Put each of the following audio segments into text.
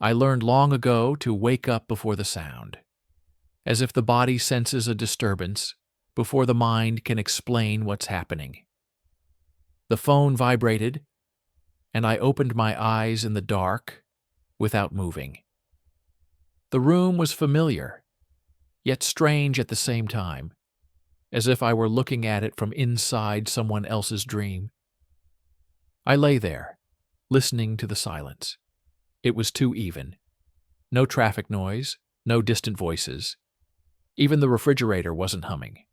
I learned long ago to wake up before the sound, as if the body senses a disturbance before the mind can explain what's happening. The phone vibrated, and I opened my eyes in the dark without moving. The room was familiar, yet strange at the same time, as if I were looking at it from inside someone else's dream. I lay there, listening to the silence. It was too even. No traffic noise, no distant voices. Even the refrigerator wasn't humming.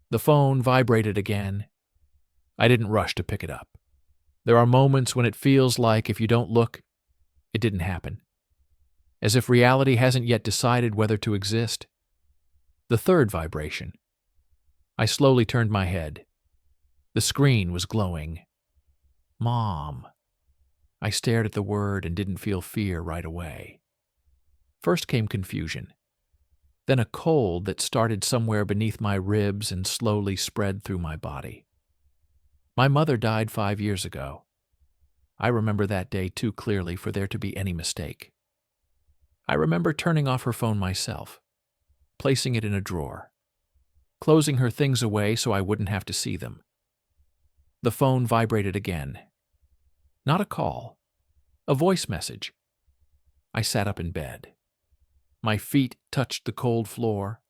The phone vibrated again. I didn't rush to pick it up. There are moments when it feels like if you don't look, it didn't happen. As if reality hasn't yet decided whether to exist. The third vibration. I slowly turned my head. The screen was glowing. Mom. I stared at the word and didn't feel fear right away. First came confusion. Then a cold that started somewhere beneath my ribs and slowly spread through my body. My mother died 5 years ago. I remember that day too clearly for there to be any mistake. I remember turning off her phone myself, placing it in a drawer, closing her things away so I wouldn't have to see them. The phone vibrated again. Not a call, a voice message. I sat up in bed. My feet touched the cold floor,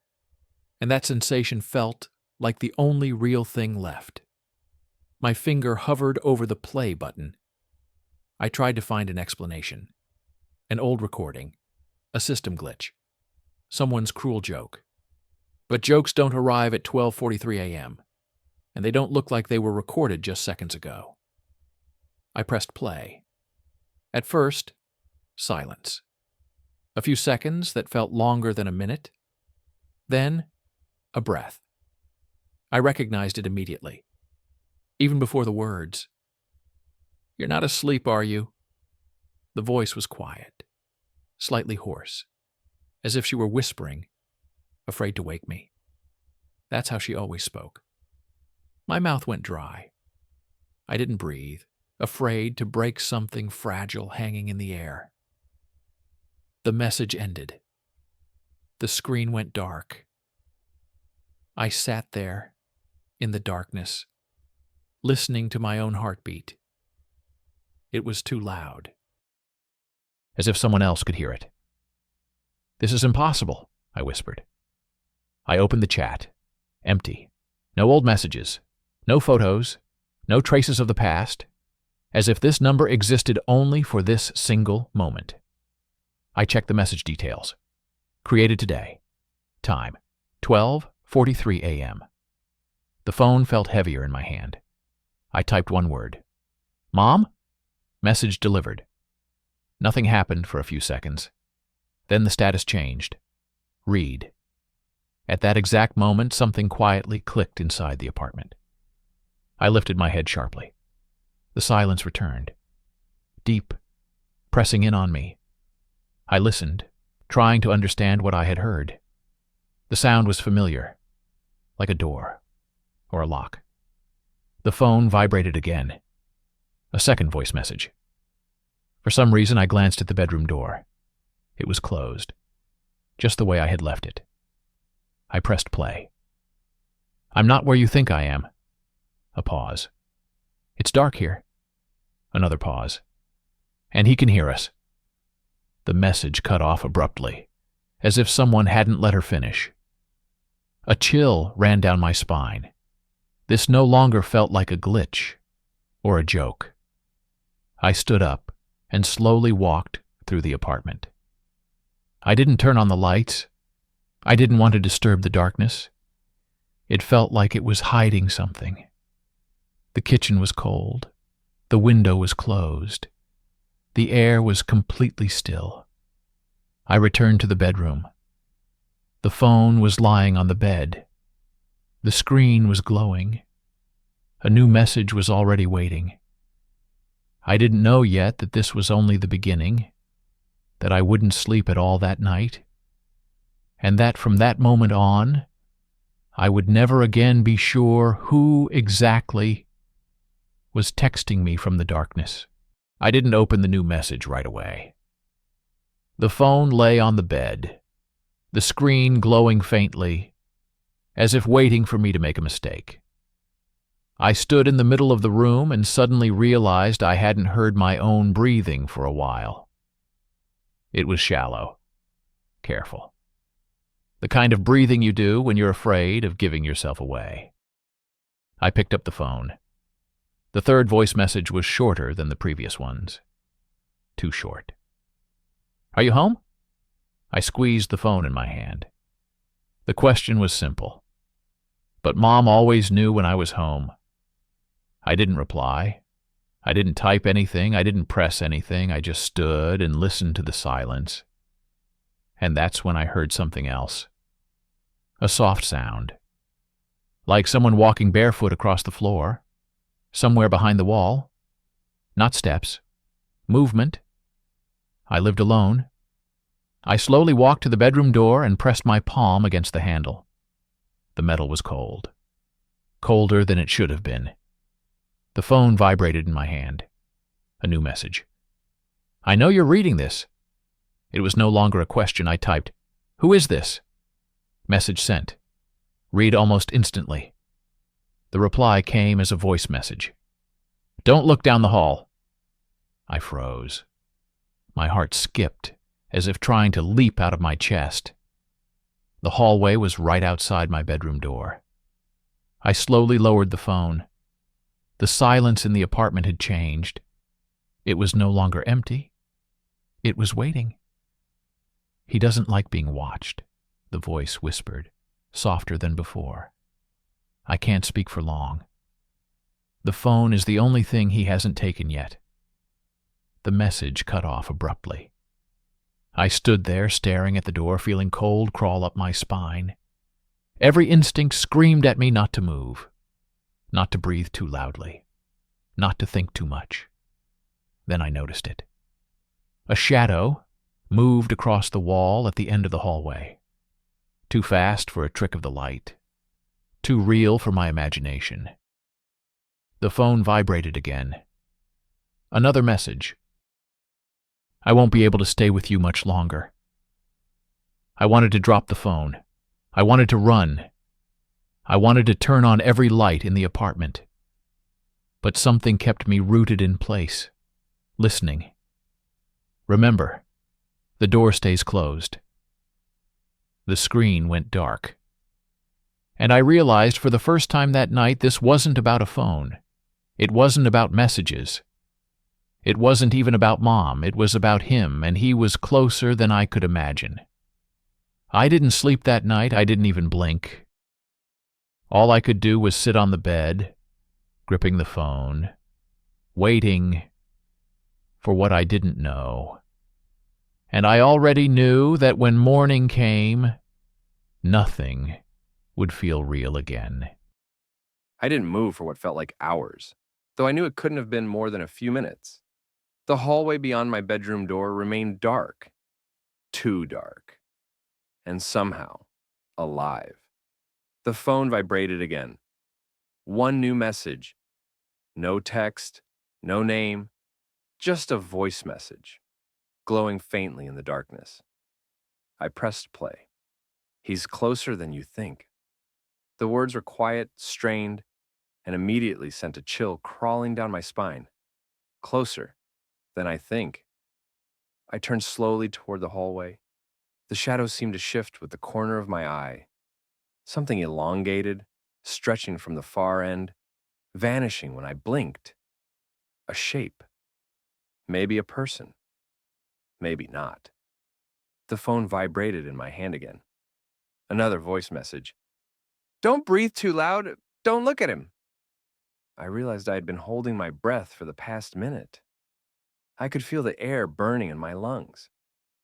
and that sensation felt like the only real thing left. My finger hovered over the play button. I tried to find an explanation. An old recording, a system glitch, someone's cruel joke. But jokes don't arrive at 12:43 a.m., and they don't look like they were recorded just seconds ago. I pressed play. At first, silence. A few seconds that felt longer than a minute. Then, a breath. I recognized it immediately, even before the words. "You're not asleep, are you?" The voice was quiet, slightly hoarse, as if she were whispering, afraid to wake me. That's how she always spoke. My mouth went dry. I didn't breathe, afraid to break something fragile hanging in the air. The message ended. The screen went dark. I sat there, in the darkness, listening to my own heartbeat. It was too loud. As if someone else could hear it. "This is impossible," I whispered. I opened the chat. Empty. No old messages. No photos. No traces of the past. As if this number existed only for this single moment. I checked the message details. Created today. Time, 12:43 a.m. The phone felt heavier in my hand. I typed one word. "Mom?" Message delivered. Nothing happened for a few seconds. Then the status changed. Read. At that exact moment, something quietly clicked inside the apartment. I lifted my head sharply. The silence returned. Deep, pressing in on me. I listened, trying to understand what I had heard. The sound was familiar, like a door or a lock. The phone vibrated again. A second voice message. For some reason, I glanced at the bedroom door. It was closed, just the way I had left it. I pressed play. "I'm not where you think I am." A pause. "It's dark here." Another pause. "And he can hear us." The message cut off abruptly, as if someone hadn't let her finish. A chill ran down my spine. This no longer felt like a glitch or a joke. I stood up and slowly walked through the apartment. I didn't turn on the lights. I didn't want to disturb the darkness. It felt like it was hiding something. The kitchen was cold. The window was closed. The air was completely still. I returned to the bedroom. The phone was lying on the bed. The screen was glowing. A new message was already waiting. I didn't know yet that this was only the beginning, that I wouldn't sleep at all that night, and that from that moment on, I would never again be sure who exactly was texting me from the darkness. I didn't open the new message right away. The phone lay on the bed, the screen glowing faintly, as if waiting for me to make a mistake. I stood in the middle of the room and suddenly realized I hadn't heard my own breathing for a while. It was shallow, careful. The kind of breathing you do when you're afraid of giving yourself away. I picked up the phone. The third voice message was shorter than the previous ones. Too short. "Are you home?" I squeezed the phone in my hand. The question was simple. But Mom always knew when I was home. I didn't reply. I didn't type anything. I didn't press anything. I just stood and listened to the silence. And that's when I heard something else. A soft sound. Like someone walking barefoot across the floor. Somewhere behind the wall. Not steps. Movement. I lived alone. I slowly walked to the bedroom door and pressed my palm against the handle. The metal was cold. Colder than it should have been. The phone vibrated in my hand. A new message. "I know you're reading this." It was no longer a question. I typed, "Who is this?" Message sent. Read almost instantly. The reply came as a voice message. "Don't look down the hall." I froze. My heart skipped, as if trying to leap out of my chest. The hallway was right outside my bedroom door. I slowly lowered the phone. The silence in the apartment had changed. It was no longer empty. It was waiting. "He doesn't like being watched," the voice whispered, softer than before. "I can't speak for long. The phone is the only thing he hasn't taken yet." The message cut off abruptly. I stood there staring at the door, feeling cold crawl up my spine. Every instinct screamed at me not to move, not to breathe too loudly, not to think too much. Then I noticed it. A shadow moved across the wall at the end of the hallway. Too fast for a trick of the light. Too real for my imagination. The phone vibrated again. Another message. "I won't be able to stay with you much longer." I wanted to drop the phone. I wanted to run. I wanted to turn on every light in the apartment. But something kept me rooted in place, listening. "Remember, the door stays closed." The screen went dark. And I realized for the first time that night this wasn't about a phone. It wasn't about messages. It wasn't even about Mom. It was about him, and he was closer than I could imagine. I didn't sleep that night. I didn't even blink. All I could do was sit on the bed, gripping the phone, waiting for what I didn't know. And I already knew that when morning came, nothing would feel real again. I didn't move for what felt like hours, though I knew it couldn't have been more than a few minutes. The hallway beyond my bedroom door remained dark, too dark, and somehow alive. The phone vibrated again. One new message. No text, no name, just a voice message, glowing faintly in the darkness. I pressed play. "He's closer than you think." The words were quiet, strained, and immediately sent a chill crawling down my spine. Closer than I think. I turned slowly toward the hallway. The shadow seemed to shift with the corner of my eye. Something elongated, stretching from the far end, vanishing when I blinked. A shape. Maybe a person. Maybe not. The phone vibrated in my hand again. Another voice message. "Don't breathe too loud. Don't look at him." I realized I had been holding my breath for the past minute. I could feel the air burning in my lungs.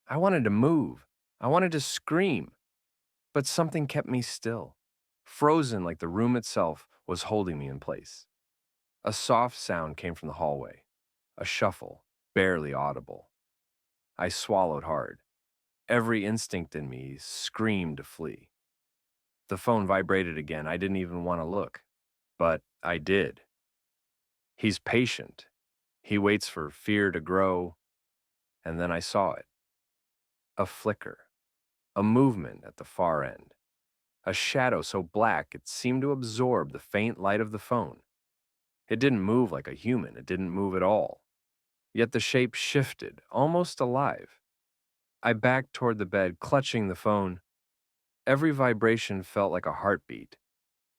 I wanted to move. I wanted to scream. But something kept me still, frozen like the room itself was holding me in place. A soft sound came from the hallway, a shuffle, barely audible. I swallowed hard. Every instinct in me screamed to flee. The phone vibrated again. I didn't even want to look, but I did. He's patient. He waits for fear to grow, and then I saw it. A flicker, a movement at the far end, a shadow so black it seemed to absorb the faint light of the phone. It didn't move like a human, it didn't move at all. Yet the shape shifted, almost alive. I backed toward the bed, clutching the phone. Every vibration felt like a heartbeat.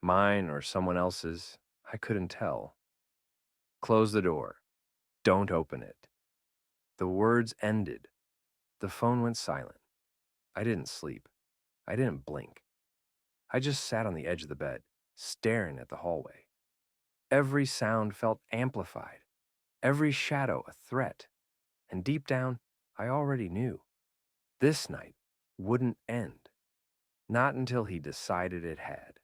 Mine or someone else's, I couldn't tell. Close the door. Don't open it. The words ended. The phone went silent. I didn't sleep. I didn't blink. I just sat on the edge of the bed, staring at the hallway. Every sound felt amplified, every shadow a threat. And deep down, I already knew. This night wouldn't end. Not until he decided it had.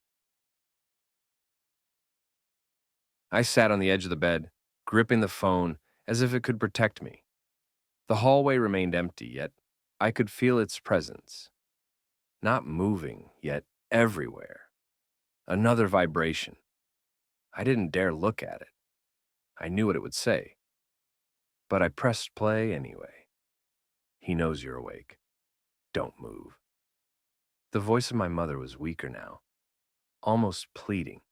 I sat on the edge of the bed, gripping the phone as if it could protect me. The hallway remained empty, yet I could feel its presence. Not moving, yet everywhere. Another vibration. I didn't dare look at it. I knew what it would say. But I pressed play anyway. He knows you're awake. Don't move. The voice of my mother was weaker now, almost pleading.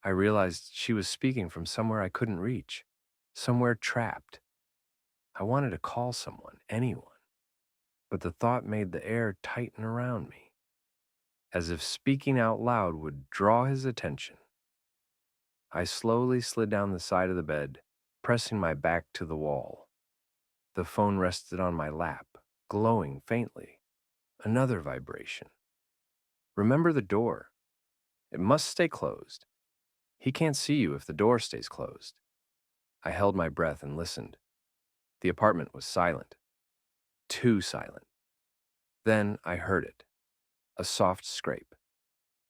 I realized she was speaking from somewhere I couldn't reach, somewhere trapped. I wanted to call someone, anyone, but the thought made the air tighten around me, as if speaking out loud would draw his attention. I slowly slid down the side of the bed, pressing my back to the wall. The phone rested on my lap, glowing faintly. Another vibration. Remember the door. It must stay closed. He can't see you if the door stays closed. I held my breath and listened. The apartment was silent. Too silent. Then I heard it. A soft scrape.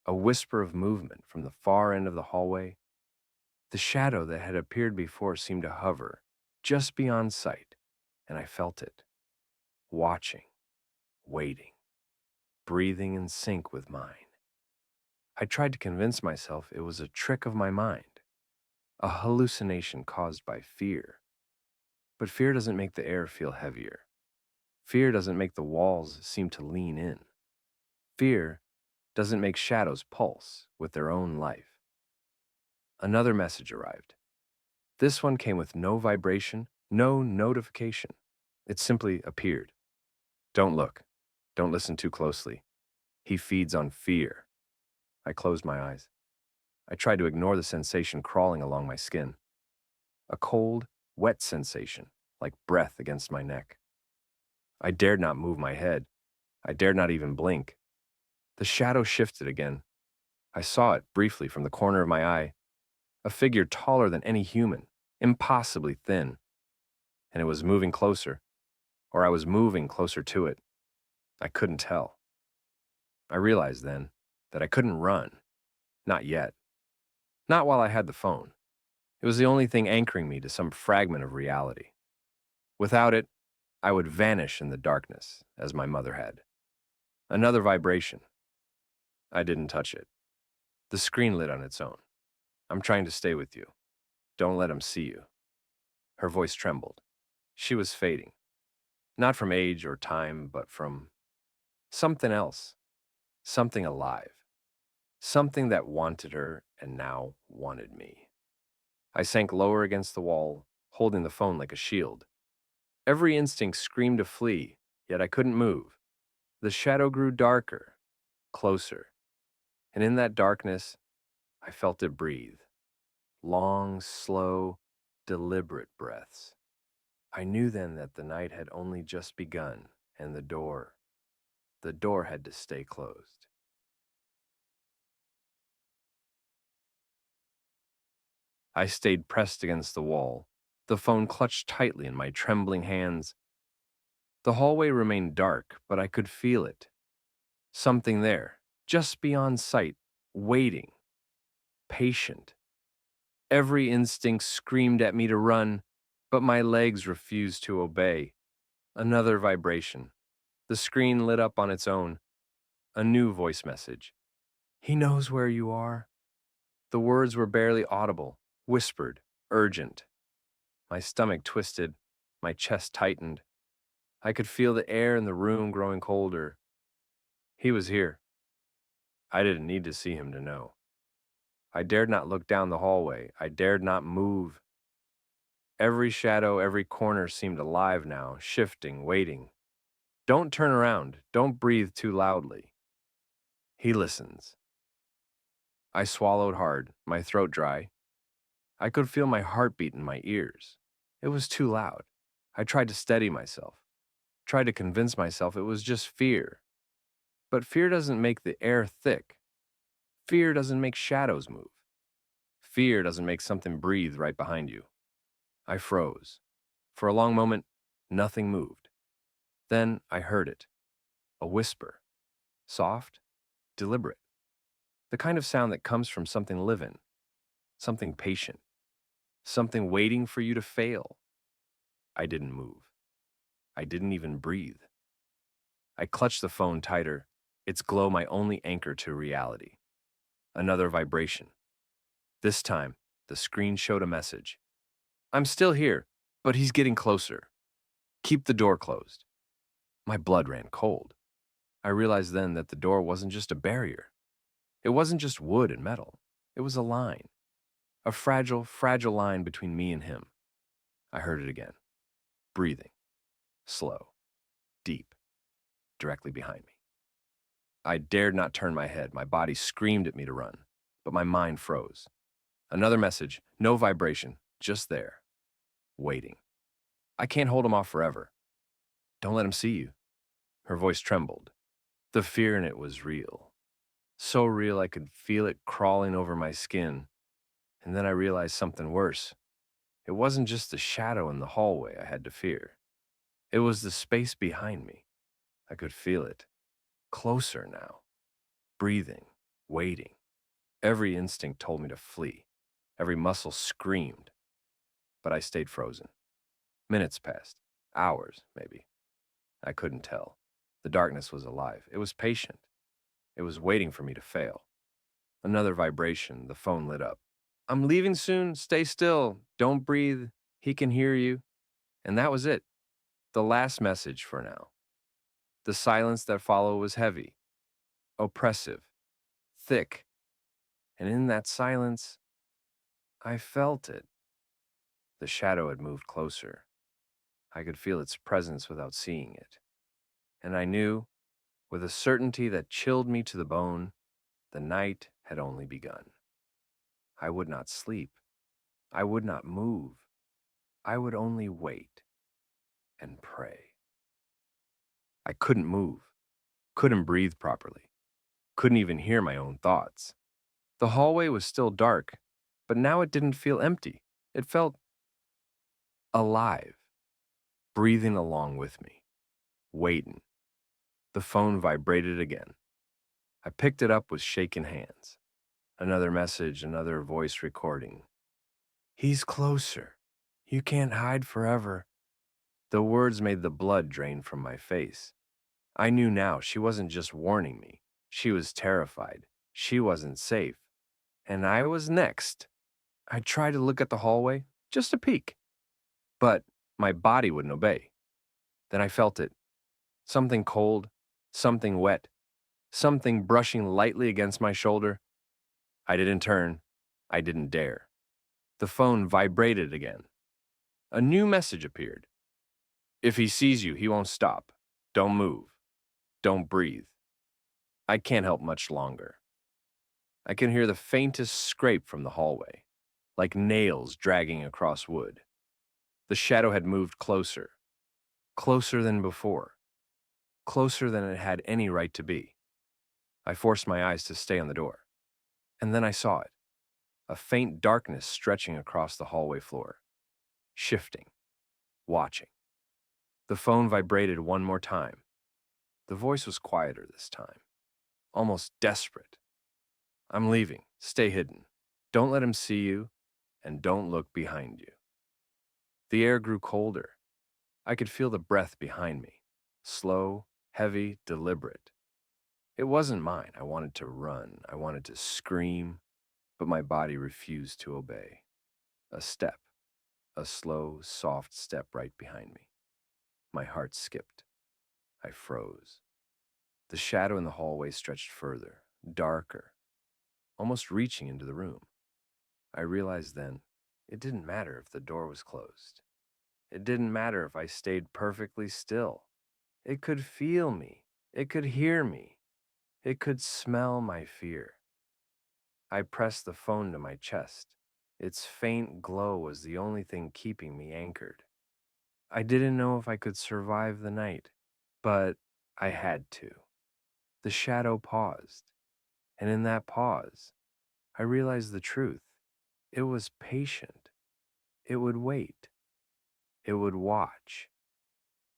A whisper of movement from the far end of the hallway. The shadow that had appeared before seemed to hover just beyond sight, and I felt it. Watching. Waiting. Breathing in sync with mine. I tried to convince myself it was a trick of my mind, a hallucination caused by fear. But fear doesn't make the air feel heavier. Fear doesn't make the walls seem to lean in. Fear doesn't make shadows pulse with their own life. Another message arrived. This one came with no vibration, no notification. It simply appeared. Don't look. Don't listen too closely. He feeds on fear. I closed my eyes. I tried to ignore the sensation crawling along my skin. A cold, wet sensation, like breath against my neck. I dared not move my head. I dared not even blink. The shadow shifted again. I saw it briefly from the corner of my eye. A figure taller than any human, impossibly thin. And it was moving closer, or I was moving closer to it. I couldn't tell. I realized then that I couldn't run. Not yet. Not while I had the phone. It was the only thing anchoring me to some fragment of reality. Without it, I would vanish in the darkness, as my mother had. Another vibration. I didn't touch it. The screen lit on its own. I'm trying to stay with you. Don't let him see you. Her voice trembled. She was fading. Not from age or time, but from something else. Something alive. Something that wanted her and now wanted me. I sank lower against the wall, holding the phone like a shield. Every instinct screamed to flee, yet I couldn't move. The shadow grew darker, closer. And in that darkness, I felt it breathe. Long, slow, deliberate breaths. I knew then that the night had only just begun, and the door had to stay closed. I stayed pressed against the wall, the phone clutched tightly in my trembling hands. The hallway remained dark, but I could feel it. Something there, just beyond sight, waiting, patient. Every instinct screamed at me to run, but my legs refused to obey. Another vibration. The screen lit up on its own. A new voice message. He knows where you are. The words were barely audible, whispered, urgent. My stomach twisted, my chest tightened. I could feel the air in the room growing colder. He was here. I didn't need to see him to know. I dared not look down the hallway. I dared not move. Every shadow, every corner seemed alive now, shifting, waiting. Don't turn around. Don't breathe too loudly. He listens. I swallowed hard, my throat dry. I could feel my heartbeat in my ears. It was too loud. I tried to steady myself, tried to convince myself it was just fear. But fear doesn't make the air thick. Fear doesn't make shadows move. Fear doesn't make something breathe right behind you. I froze. For a long moment, nothing moved. Then I heard it. A whisper. Soft, deliberate. The kind of sound that comes from something living, something patient, something waiting for you to fail. I didn't move. I didn't even breathe. I clutched the phone tighter, its glow my only anchor to reality. Another vibration. This time, the screen showed a message. I'm still here, but he's getting closer. Keep the door closed. My blood ran cold. I realized then that the door wasn't just a barrier. It wasn't just wood and metal. It was a line. A fragile, fragile line between me and him. I heard it again. Breathing. Slow. Deep. Directly behind me. I dared not turn my head. My body screamed at me to run, but my mind froze. Another message. No vibration. Just there. Waiting. I can't hold him off forever. Don't let him see you. Her voice trembled. The fear in it was real. So real I could feel it crawling over my skin. And then I realized something worse. It wasn't just the shadow in the hallway I had to fear. It was the space behind me. I could feel it. Closer now. Breathing. Waiting. Every instinct told me to flee. Every muscle screamed. But I stayed frozen. Minutes passed. Hours, maybe. I couldn't tell. The darkness was alive. It was patient. It was waiting for me to fail. Another vibration. The phone lit up. I'm leaving soon. Stay still. Don't breathe. He can hear you. And that was it. The last message for now. The silence that followed was heavy, oppressive, thick. And in that silence, I felt it. The shadow had moved closer. I could feel its presence without seeing it. And I knew, with a certainty that chilled me to the bone, the night had only begun. I would not sleep. I would not move. I would only wait and pray. I couldn't move, couldn't breathe properly, couldn't even hear my own thoughts. The hallway was still dark, but now it didn't feel empty. It felt alive, breathing along with me, waiting. The phone vibrated again. I picked it up with shaking hands. Another message, another voice recording. He's closer. You can't hide forever. The words made the blood drain from my face. I knew now she wasn't just warning me. She was terrified. She wasn't safe. And I was next. I tried to look at the hallway, just a peek. But my body wouldn't obey. Then I felt it. Something cold, something wet, something brushing lightly against my shoulder. I didn't turn. I didn't dare. The phone vibrated again. A new message appeared. If he sees you, he won't stop. Don't move. Don't breathe. I can't help much longer. I can hear the faintest scrape from the hallway, like nails dragging across wood. The shadow had moved closer, closer than before, closer than it had any right to be. I forced my eyes to stay on the door. And then I saw it, a faint darkness stretching across the hallway floor, shifting, watching. The phone vibrated one more time. The voice was quieter this time, almost desperate. I'm leaving. Stay hidden. Don't let him see you, and don't look behind you. The air grew colder. I could feel the breath behind me, slow, heavy, deliberate. It wasn't mine. I wanted to run. I wanted to scream, but my body refused to obey. A step, a slow, soft step right behind me. My heart skipped. I froze. The shadow in the hallway stretched further, darker, almost reaching into the room. I realized then it didn't matter if the door was closed. It didn't matter if I stayed perfectly still. It could feel me. It could hear me. It could smell my fear. I pressed the phone to my chest. Its faint glow was the only thing keeping me anchored. I didn't know if I could survive the night, but I had to. The shadow paused, and in that pause, I realized the truth. It was patient. It would wait. It would watch,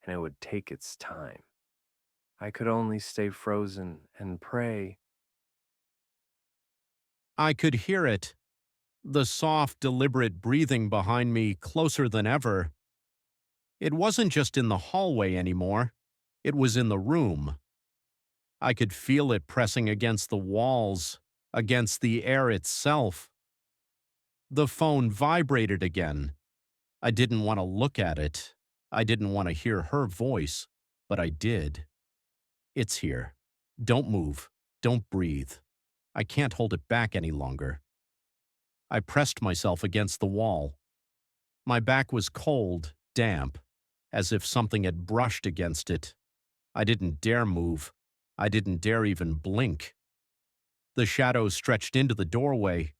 and it would take its time. I could only stay frozen and pray. I could hear it, the soft, deliberate breathing behind me closer than ever. It wasn't just in the hallway anymore, it was in the room. I could feel it pressing against the walls, against the air itself. The phone vibrated again. I didn't want to look at it. I didn't want to hear her voice, but I did. It's here. Don't move. Don't breathe. I can't hold it back any longer. I pressed myself against the wall. My back was cold, damp, as if something had brushed against it. I didn't dare move. I didn't dare even blink. The shadow stretched into the doorway,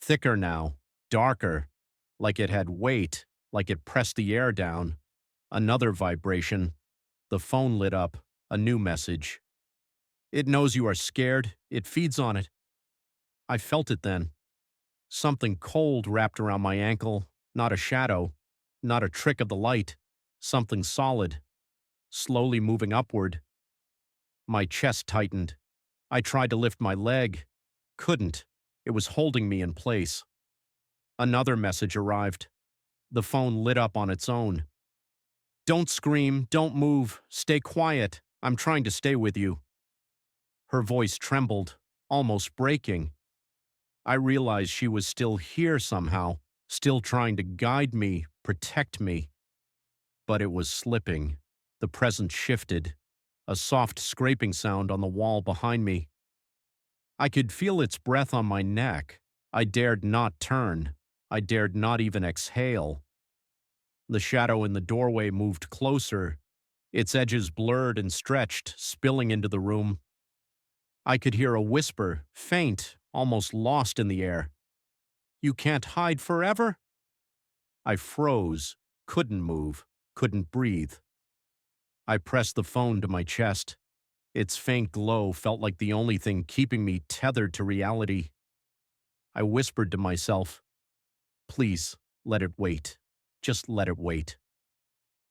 thicker now, darker, like it had weight, like it pressed the air down. Another vibration. The phone lit up, a new message. It knows you are scared. It feeds on it. I felt it then. Something cold wrapped around my ankle, not a shadow, not a trick of the light, something solid, slowly moving upward. My chest tightened. I tried to lift my leg. Couldn't. It was holding me in place. Another message arrived. The phone lit up on its own. Don't scream, don't move, stay quiet. I'm trying to stay with you. Her voice trembled, almost breaking. I realized she was still here somehow, still trying to guide me, protect me. But it was slipping. The presence shifted, a soft scraping sound on the wall behind me. I could feel its breath on my neck. I dared not turn. I dared not even exhale. The shadow in the doorway moved closer, its edges blurred and stretched, spilling into the room. I could hear a whisper, faint, almost lost in the air. You can't hide forever? I froze, couldn't move, couldn't breathe. I pressed the phone to my chest. Its faint glow felt like the only thing keeping me tethered to reality. I whispered to myself, please, let it wait. Just let it wait.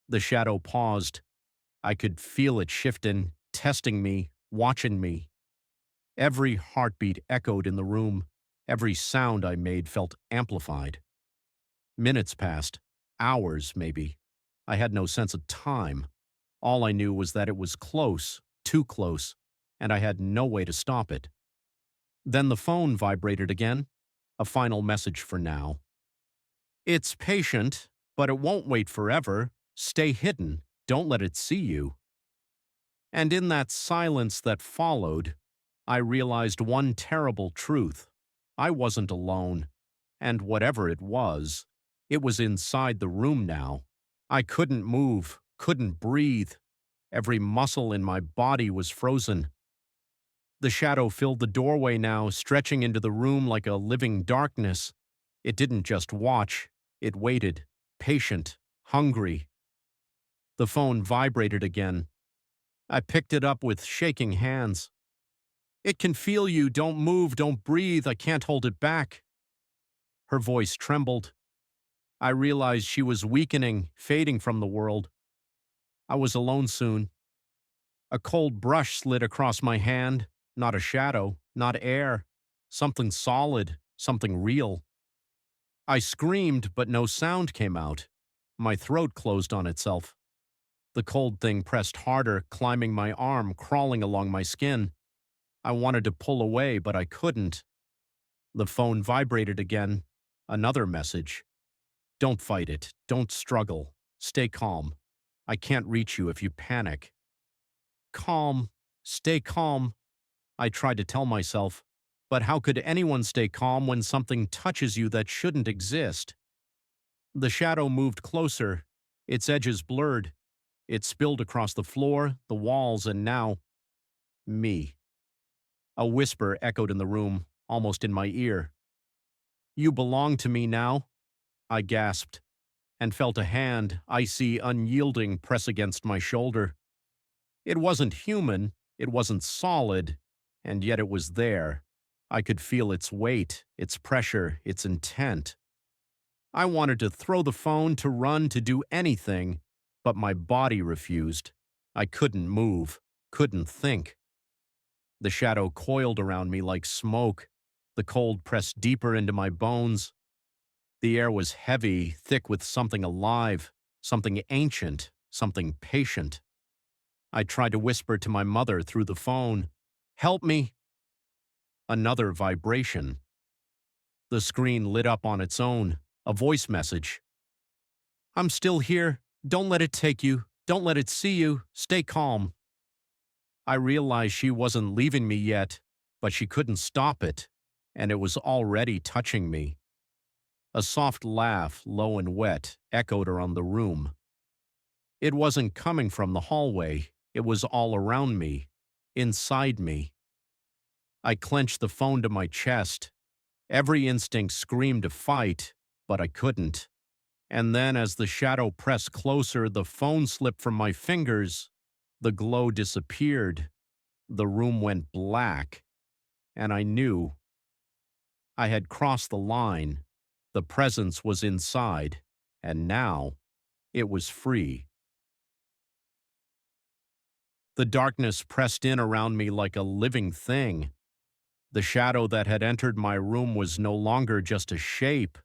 The shadow paused. I could feel it shifting, testing me, watching me. Every heartbeat echoed in the room. Every sound I made felt amplified. Minutes passed, hours maybe. I had no sense of time. All I knew was that it was close, too close, and I had no way to stop it. Then the phone vibrated again, a final message for now. It's patient, but it won't wait forever. Stay hidden. Don't let it see you. And in that silence that followed, I realized one terrible truth. I wasn't alone, and whatever it was inside the room now. I couldn't move, couldn't breathe. Every muscle in my body was frozen. The shadow filled the doorway now, stretching into the room like a living darkness. It didn't just watch, it waited, patient, hungry. The phone vibrated again. I picked it up with shaking hands. It can feel you, don't move, don't breathe, I can't hold it back. Her voice trembled. I realized she was weakening, fading from the world. I was alone soon. A cold brush slid across my hand, not a shadow, not air, something solid, something real. I screamed, but no sound came out. My throat closed on itself. The cold thing pressed harder, climbing my arm, crawling along my skin. I wanted to pull away, but I couldn't. The phone vibrated again. Another message. Don't fight it. Don't struggle. Stay calm. I can't reach you if you panic. Calm. Stay calm. I tried to tell myself. But how could anyone stay calm when something touches you that shouldn't exist? The shadow moved closer. Its edges blurred. It spilled across the floor, the walls, and now, me. A whisper echoed in the room, almost in my ear. You belong to me now, I gasped, and felt a hand, icy, unyielding, press against my shoulder. It wasn't human, it wasn't solid, and yet it was there. I could feel its weight, its pressure, its intent. I wanted to throw the phone, to run, to do anything, but my body refused. I couldn't move, couldn't think. The shadow coiled around me like smoke. The cold pressed deeper into my bones. The air was heavy, thick with something alive, something ancient, something patient. I tried to whisper to my mother through the phone, "Help me!" Another vibration. The screen lit up on its own, a voice message. "I'm still here. Don't let it take you. Don't let it see you. Stay calm." I realized she wasn't leaving me yet, but she couldn't stop it, and it was already touching me. A soft laugh, low and wet, echoed around the room. It wasn't coming from the hallway. It was all around me, inside me. I clenched the phone to my chest. Every instinct screamed to fight, but I couldn't. And then as the shadow pressed closer, the phone slipped from my fingers. The glow disappeared. The room went black. And I knew. I had crossed the line. The presence was inside. And now, it was free. The darkness pressed in around me like a living thing. The shadow that had entered my room was no longer just a shape.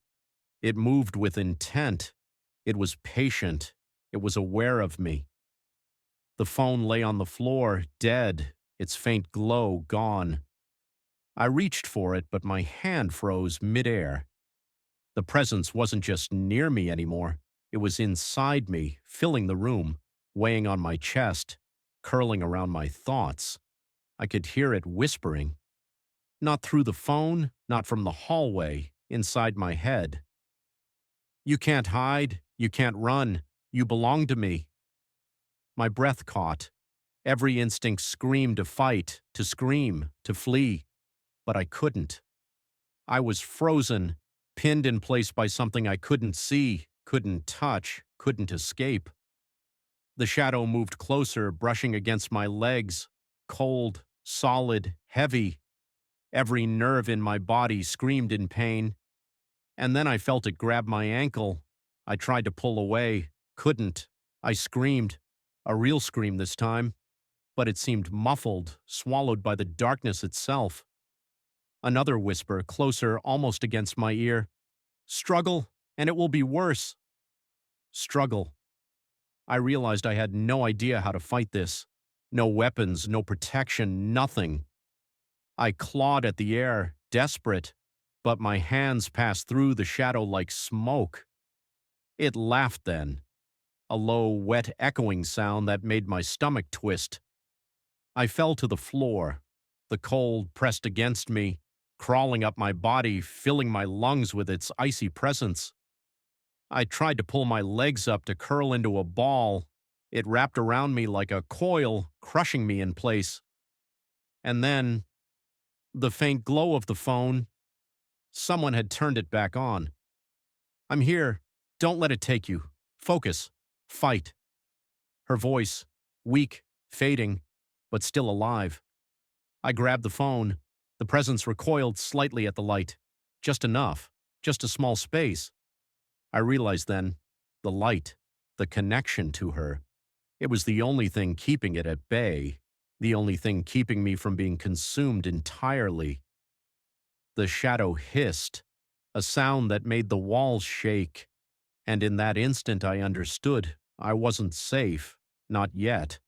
It moved with intent. It was patient. It was aware of me. The phone lay on the floor, dead, its faint glow gone. I reached for it, but my hand froze midair. The presence wasn't just near me anymore. It was inside me, filling the room, weighing on my chest, curling around my thoughts. I could hear it whispering. Not through the phone, not from the hallway, inside my head. "You can't hide, you can't run, you belong to me." My breath caught. Every instinct screamed to fight, to scream, to flee. But I couldn't. I was frozen, pinned in place by something I couldn't see, couldn't touch, couldn't escape. The shadow moved closer, brushing against my legs, cold, solid, heavy. Every nerve in my body screamed in pain. And then I felt it grab my ankle. I tried to pull away, couldn't. I screamed, a real scream this time, but it seemed muffled, swallowed by the darkness itself. Another whisper, closer, almost against my ear. "Struggle, and it will be worse." Struggle. I realized I had no idea how to fight this. No weapons, no protection, nothing. I clawed at the air, desperate, but my hands passed through the shadow like smoke. It laughed then, a low, wet, echoing sound that made my stomach twist. I fell to the floor, the cold pressed against me, crawling up my body, filling my lungs with its icy presence. I tried to pull my legs up to curl into a ball. It wrapped around me like a coil, crushing me in place. And then, the faint glow of the phone. Someone had turned it back on. "I'm here. Don't let it take you. Focus. Fight." Her voice, weak, fading, but still alive. I grabbed the phone. The presence recoiled slightly at the light. Just enough. Just a small space. I realized then, the light, the connection to her. It was the only thing keeping it at bay. The only thing keeping me from being consumed entirely. The shadow hissed, a sound that made the walls shake. And in that instant I understood I wasn't safe, not yet.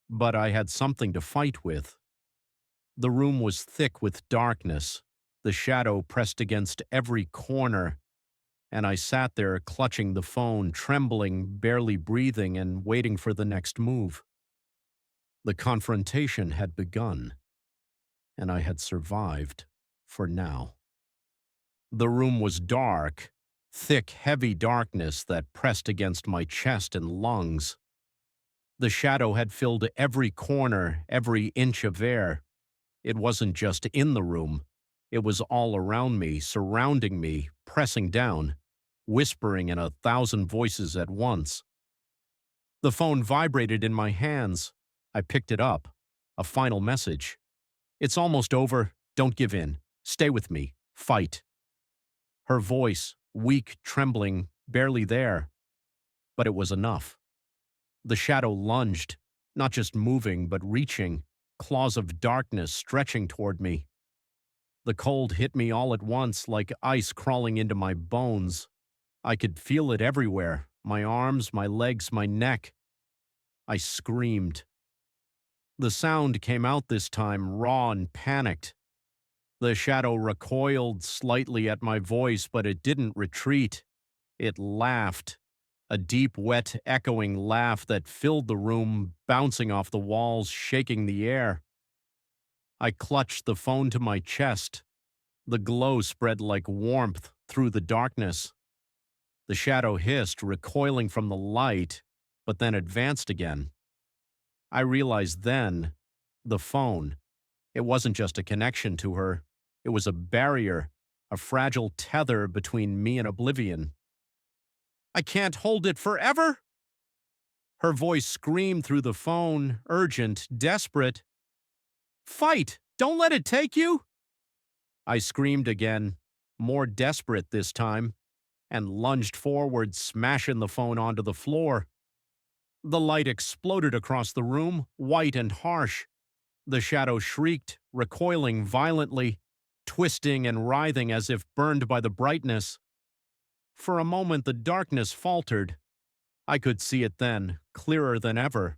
But I had something to fight with. The room was thick with darkness, the shadow pressed against every corner, and I sat there clutching the phone, trembling, barely breathing, and waiting for the next move. The confrontation had begun, and I had survived for now. The room was dark, thick, heavy darkness that pressed against my chest and lungs. The shadow had filled every corner, every inch of air. It wasn't just in the room. It was all around me, surrounding me, pressing down, whispering in 1,000 voices at once. The phone vibrated in my hands. I picked it up. A final message. "It's almost over. Don't give in. Stay with me. Fight." Her voice, weak, trembling, barely there. But it was enough. The shadow lunged, not just moving, but reaching, claws of darkness stretching toward me. The cold hit me all at once, like ice crawling into my bones. I could feel it everywhere, my arms, my legs, my neck. I screamed. The sound came out this time, raw and panicked. The shadow recoiled slightly at my voice, but it didn't retreat. It laughed. A deep, wet, echoing laugh that filled the room, bouncing off the walls, shaking the air. I clutched the phone to my chest. The glow spread like warmth through the darkness. The shadow hissed, recoiling from the light, but then advanced again. I realized then, the phone, it wasn't just a connection to her. It was a barrier, a fragile tether between me and oblivion. "I can't hold it forever!" Her voice screamed through the phone, urgent, desperate. "Fight! Don't let it take you!" I screamed again, more desperate this time, and lunged forward, smashing the phone onto the floor. The light exploded across the room, white and harsh. The shadow shrieked, recoiling violently, twisting and writhing as if burned by the brightness. For a moment the darkness faltered. I could see it then, clearer than ever.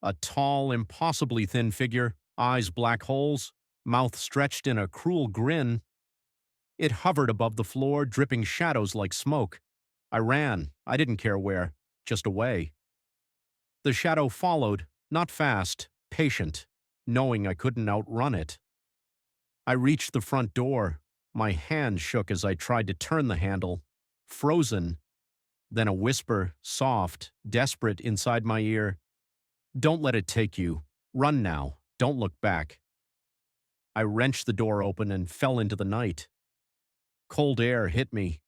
A tall, impossibly thin figure, eyes black holes, mouth stretched in a cruel grin. It hovered above the floor, dripping shadows like smoke. I ran, I didn't care where, just away. The shadow followed, not fast, patient, knowing I couldn't outrun it. I reached the front door. My hand shook as I tried to turn the handle. Frozen. Then a whisper, soft, desperate, inside my ear. "Don't let it take you. Run now. Don't look back." I wrenched the door open and fell into the night. Cold air hit me.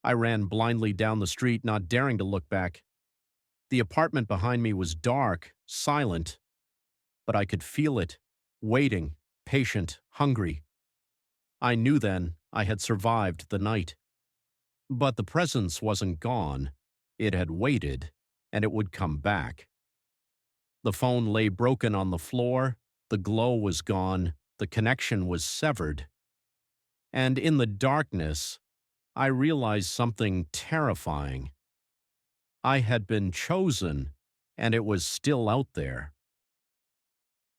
I ran blindly down the street, not daring to look back. The apartment behind me was dark, silent, but I could feel it, waiting, patient, hungry. I knew then I had survived the night. But the presence wasn't gone. It had waited, and it would come back. The phone lay broken on the floor, the glow was gone, the connection was severed. And in the darkness, I realized something terrifying. I had been chosen, and it was still out there,